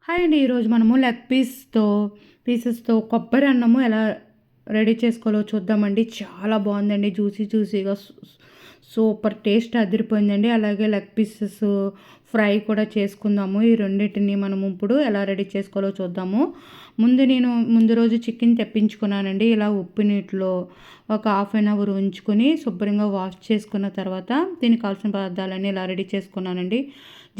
Hi అండి. ఈరోజు మనము లెగ్ పీసెస్‌తో కొబ్బరి అన్నము ఎలా రెడీ చేసుకోవాలో చూద్దామండి. చాలా బావుందండి. జ్యూసీగా సూపర్ టేస్ట్ అదిరిపోయిందండి. అలాగే లెగ్ పీసెస్ ఫ్రై కూడా చేసుకుందాము. ఈ రెండిటిని మనము ఇప్పుడు ఎలా రెడీ చేసుకోవాలో చూద్దాము. ముందు రోజు చికెన్ తెప్పించుకున్నానండి. ఇలా ఉప్పు నీటిలో ఒక హాఫ్ అన్ అవర్ ఉంచుకొని శుభ్రంగా వాష్ చేసుకున్న తర్వాత దీనికి కావాల్సిన పదార్థాలన్నీ ఇలా రెడీ చేసుకున్నానండి.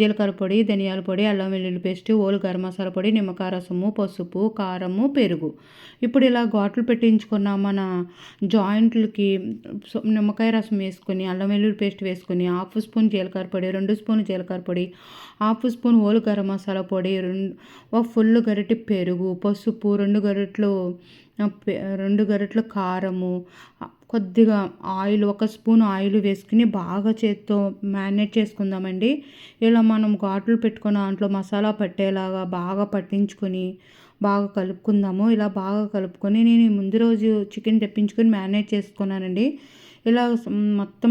జీలకర్ర పొడి, ధనియాల పొడి, అల్లం వెల్లుల్లి పేస్ట్, హోల్ గరం మసాలా పొడి, నిమ్మకాయ రసము, పసుపు, కారము, పెరుగు. ఇప్పుడు ఇలా ఘాట్లు పెట్టించుకున్న మన జాయింట్లకి నిమ్మకాయ రసం వేసుకొని, అల్లం వెల్లుల్లి పేస్ట్ వేసుకొని, హాఫ్ స్పూన్ జీలకర్ర పొడి, 2 స్పూన్లు జీలకర్ర పొడి, half spoon whole garam masala పొడి, ఒక ఫుల్ గరిటె పెరుగు, పసుపు, 2 గరిటెలు కారము, కొద్దిగా ఆయిల్, ఒక స్పూన్ ఆయిల్ వేసుకుని బాగా చేత్తో మ్యారినేట్ చేసుకుందామండి. ఇలా మనం ఘాట్లు పెట్టుకున్న దాంట్లో మసాలా పట్టేలాగా బాగా పట్టించుకొని బాగా కలుపుకుందాము. ఇలా బాగా కలుపుకొని నేను ముందు రోజు చికెన్ తెప్పించుకొని మ్యారినేట్ చేసుకున్నానండి. ఇలా మొత్తం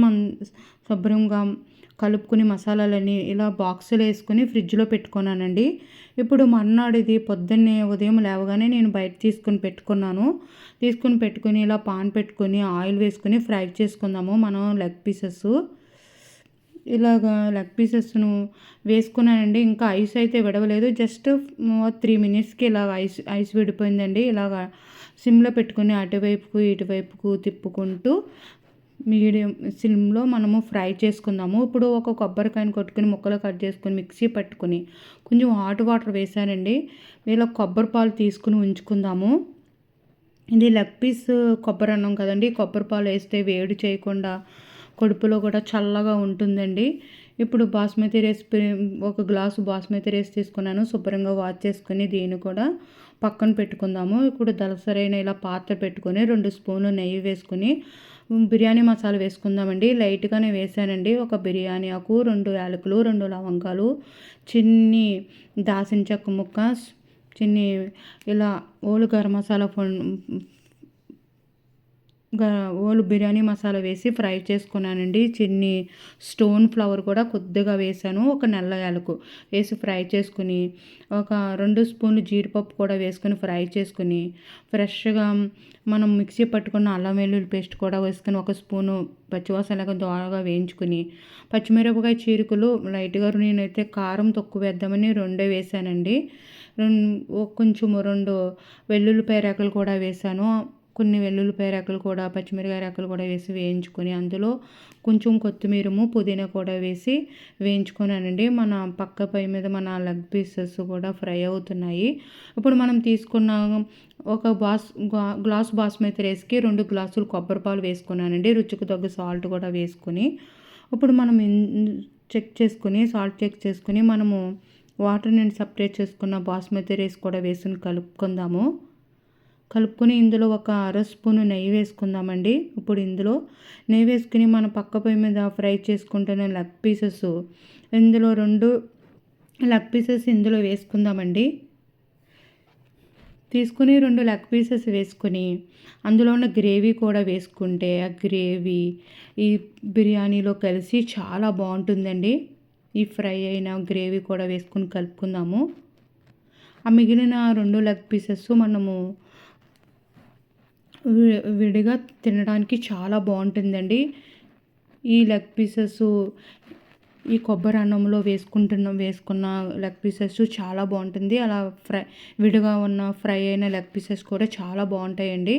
శుభ్రంగా కలుపుకుని మసాలాలన్నీ ఇలా బాక్సులో వేసుకొని ఫ్రిడ్జ్లో పెట్టుకున్నానండి. ఇప్పుడు మర్నాడు ఇది పొద్దున్నే ఉదయం లేవగానే నేను బయట తీసుకొని పెట్టుకొని ఇలా పాన్ పెట్టుకొని ఆయిల్ వేసుకొని ఫ్రై చేసుకుందాము మనం లెగ్ పీసెస్. ఇలాగా లెగ్ పీసెస్ను వేసుకున్నానండి. ఇంకా ఐస్ అయితే విడవలేదు. జస్ట్ 3 మినిట్స్కి ఇలా ఐస్ విడిపోయిందండి. ఇలాగా సిమ్లో పెట్టుకొని అటువైపుకు ఇటువైపుకు తిప్పుకుంటూ సిమ్లో మనము ఫ్రై చేసుకుందాము. ఇప్పుడు ఒక కొబ్బరికాయను కొట్టుకొని ముక్కలు కట్ చేసుకొని మిక్సీ పట్టుకొని కొంచెం హాట్ వాటర్ వేసానండి. ఇలా కొబ్బరి పాలు తీసుకుని ఉంచుకుందాము. ఇది లెగ్ పీస్ కొబ్బరి అన్నం కదండి. కొబ్బరి పాలు వేస్తే వేడి చేయకుండా కడుపులో కూడా చల్లగా ఉంటుందండి. ఇప్పుడు ఒక గ్లాసు బాస్మతి రైస్ తీసుకున్నాను. శుభ్రంగా వాష్ చేసుకొని దీన్ని కూడా పక్కన పెట్టుకుందాము. ఇప్పుడు దలసరైన ఇలా పాత్ర పెట్టుకొని 2 స్పూన్లు నెయ్యి వేసుకొని బిర్యానీ మసాలా వేసుకుందామండి. లైట్గానే వేసానండి. ఒక బిర్యానీ ఆకు, 2 యాలకులు, 2 లవంగాలు, చిన్ని దాల్చిన చెక్క ముక్క, చిన్ని ఇలా ఓలు గరం మసాలా ఓలు బిర్యానీ మసాలా వేసి ఫ్రై చేసుకున్నానండి. చిన్ని స్టోన్ ఫ్లవర్ కూడా కొద్దిగా వేసాను. ఒక నల్ల యాలకు వేసి ఫ్రై చేసుకుని ఒక 2 స్పూన్లు జీడిపప్పు కూడా వేసుకొని ఫ్రై చేసుకుని ఫ్రెష్గా మనం మిక్సీ పట్టుకున్న అల్లం వెల్లుల్లి పేస్ట్ కూడా వేసుకొని ఒక స్పూను పచ్చివాసనగా దోరగా వేయించుకుని పచ్చిమిరపకాయ చీరికలు లైట్గా నేనైతే కారం తక్కువ వేద్దామని 2 వేసానండి. కొంచెం 2 వెల్లుల్లిపాయ రెక్కలు కూడా వేసాను. కొన్ని వెల్లుల్లిపాయ రెక్కలు కూడా పచ్చిమిరపకాయ రెక్కలు కూడా వేసి వేయించుకొని అందులో కొంచెం కొత్తిమీరము పుదీనా కూడా వేసి వేయించుకున్నానండి. మన పక్క పొయ్యి మీద మన లెగ్ పీసెస్ కూడా ఫ్రై అవుతున్నాయి. ఇప్పుడు మనం తీసుకున్న ఒక గ్లాస్ బాస్మతి రైస్కి 2 గ్లాసులు కొబ్బరి పాలు వేసుకున్నానండి. రుచికి తగ్గ సాల్ట్ కూడా వేసుకొని ఇప్పుడు మనం సాల్ట్ చెక్ చేసుకొని మనము వాటర్ నుండి సపరేట్ చేసుకున్న బాస్మతి రైస్ కూడా వేసుకొని కలుపుకొని ఇందులో ఒక 1/2 స్పూను నెయ్యి వేసుకుందామండి. ఇప్పుడు ఇందులో నెయ్యి వేసుకుని మన పక్క పొయ్యి మీద ఫ్రై చేసుకుంటున్న లెగ్ పీసెస్ ఇందులో 2 లెగ్ పీసెస్ ఇందులో వేసుకుందామండి. తీసుకుని 2 లెగ్ పీసెస్ వేసుకొని అందులో ఉన్న గ్రేవీ కూడా వేసుకుంటే ఆ గ్రేవీ ఈ బిర్యానీలో కలిసి చాలా బాగుంటుందండి. ఈ ఫ్రై అయిన గ్రేవీ కూడా వేసుకొని కలుపుకుందాము. ఆ మిగిలిన 2 లెగ్ పీసెస్ మనము విడిగా తినడానికి చాలా బాగుంటుందండి. ఈ లెగ్ పీసెస్ ఈ కొబ్బరి అన్నంలో వేసుకున్న లెగ్ పీసెస్ చాలా బాగుంటుంది. అలా విడిగా ఉన్న ఫ్రై అయిన లెగ్ పీసెస్ కూడా చాలా బాగుంటాయండి.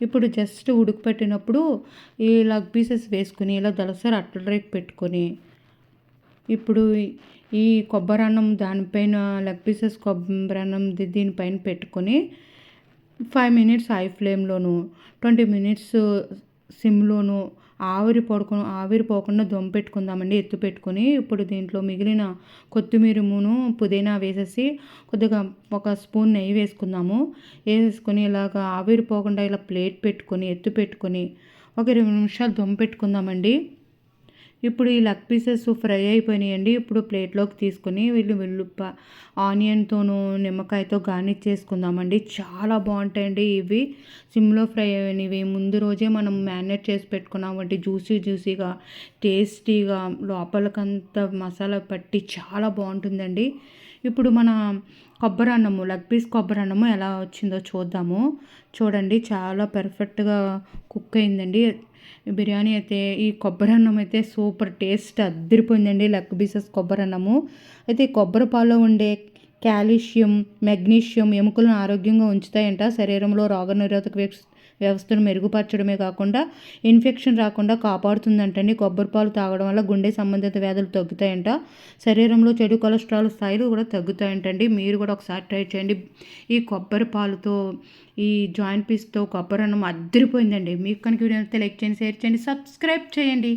ఇప్పుడు జస్ట్ ఉడకపెట్టినప్పుడు ఈ లెగ్ పీసెస్ వేసుకుని ఇలా దలసరి అట్ల రేపు పెట్టుకొని ఇప్పుడు ఈ కొబ్బరి అన్నం దానిపైన లెగ్ పీసెస్ కొబ్బరి అన్నం దీనిపైన పెట్టుకొని 5 మినిట్స్ హై ఫ్లేమ్లోను 20 మినిట్స్ సిమ్లోను ఆవిరి పోకుండా దమ్ పెట్టుకుందామండి. ఎత్తు పెట్టుకొని ఇప్పుడు దీంట్లో మిగిలిన కొత్తిమీరమును పుదీనా వేసేసి కొద్దిగా ఒక స్పూన్ నెయ్యి వేసుకుందాము. వేసుకొని ఇలాగ ఆవిరి పోకుండా ఇలా ప్లేట్ పెట్టుకొని ఎత్తు పెట్టుకొని ఒక 20 నిమిషాలు దమ్ పెట్టుకుందామండి. ఇప్పుడు ఈ లెగ్ పీసెస్ ఫ్రై అయిపోయినాయండి. ఇప్పుడు ప్లేట్లోకి తీసుకొని ఆనియన్తోనూ నిమ్మకాయతో గార్నిష్ చేసుకుందామండి. చాలా బాగుంటాయండి ఇవి. సిమ్లో ఫ్రై అయినవి ముందు రోజే మనం మ్యారినేట్ చేసి పెట్టుకున్నామంటే జ్యూసీగా టేస్టీగా లోపలికంతా మసాలా పట్టి చాలా బాగుంటుందండి. ఇప్పుడు మన కొబ్బరి అన్నము, లెగ్ పీస్ కొబ్బరి అన్నము ఎలా వచ్చిందో చూద్దాము. చూడండి చాలా పర్ఫెక్ట్‌గా కుక్ అయిందండి. బిర్యానీ అయితే ఈ కొబ్బరి అన్నం అయితే సూపర్ టేస్ట్ అద్దిరిపోయిందండి. లెగ్ పీసెస్ కొబ్బరి అన్నము. అయితే ఈ కొబ్బరి పాలలో ఉండే కాల్షియం, మెగ్నీషియం ఎముకలను ఆరోగ్యంగా ఉంచుతాయంట. శరీరంలో రోగనిరోధక వ్యవస్థను మెరుగుపరచడమే కాకుండా ఇన్ఫెక్షన్ రాకుండా కాపాడుతుందంటండి. కొబ్బరి పాలు తాగడం వల్ల గుండె సంబంధిత వ్యాధులు తగ్గుతాయంట. శరీరంలో చెడు కొలెస్ట్రాల్ స్థాయిలు కూడా తగ్గుతాయంటండి. మీరు కూడా ఒకసారి ట్రై చేయండి. ఈ కొబ్బరి పాలతో ఈ జాయింట్ పీస్‌తో కొబ్బరి అన్నం అద్దిరిపోయిందండి. మీకు కనుక వీడియో నచ్చితే లైక్ చేయండి, షేర్ చేయండి, సబ్స్క్రైబ్ చేయండి.